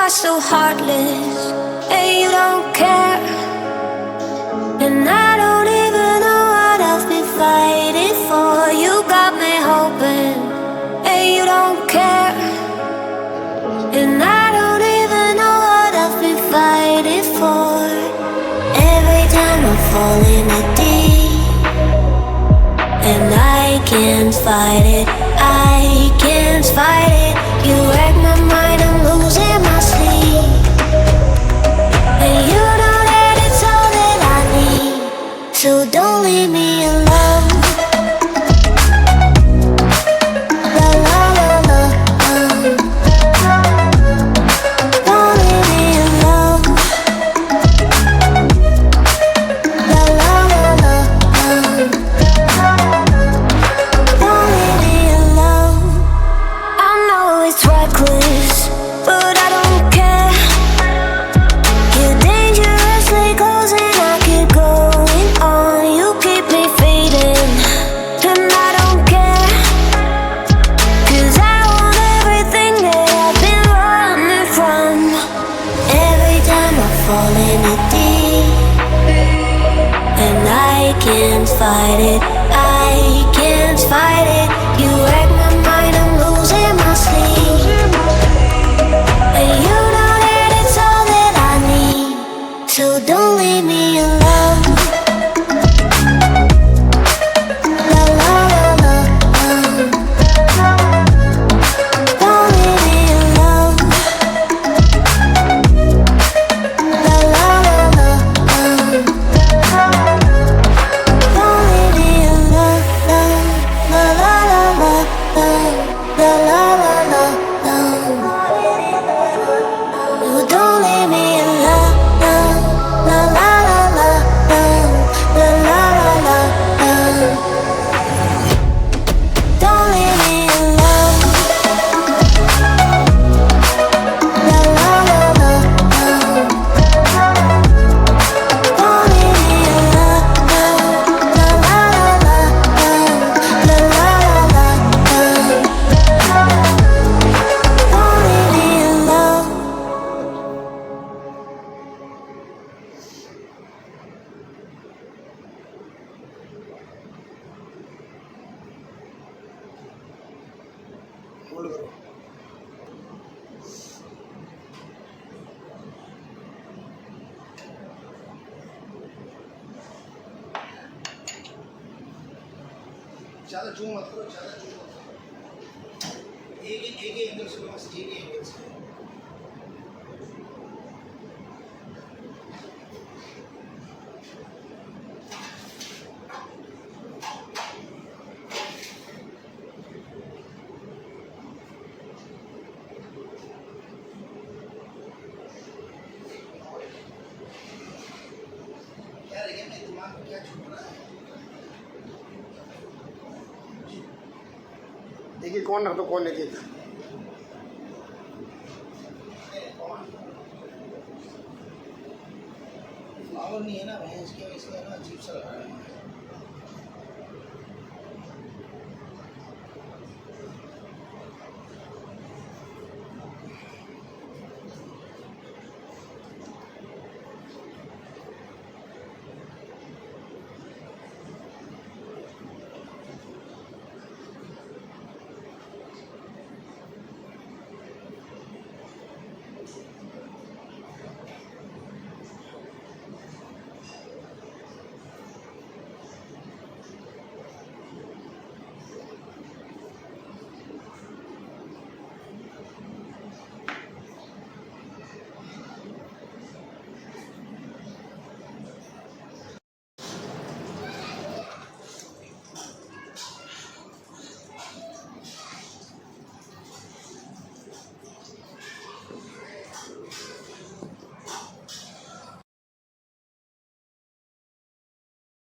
are so heartless, and you don't care. And I don't even know what I've been fighting for. You got me hoping, and you don't care. And I don't even know what I've been fighting for. Every time I fall in the deep, and I can't fight it, I can't fight it. You wreck my mind, I'm losing my sleep. And you know that it's all that I need, so don't leave me alone. La la la la, don't leave me alone. La la la la, don't leave me alone. I know it's reckless, but I don't care. You're dangerously close and I keep going on. You keep me fading, and I don't care. 'Cause I want everything that I've been running from. Every time I fall in the deep, and I can't fight it, I can't fight it. You wreck my mind, I'm losing my sleep. And you know that it's all that I need, so don't leave me alone. La la la la, don't leave me alone. La la la la, don't leave me alone. La la la la, la la la la, oh, don't leave me alone. La la la la, la la la la, don't leave me alone. La la la la, don't leave me alone. La la la la, la la la la, don't leave me alone. Hold करो। ज़्यादा zoom मत करो, ज़्यादा zoom मत करो। एक ही angle से, बस एक ही एंगल से। क्या रह गया मेरे दिमाग में, क्या छूट रहा है? देखिए कौन रख दो, कौन एक एक फ्लावर नहीं है ना भैंस के, इसलिए ना अजीब सा लग रहा है।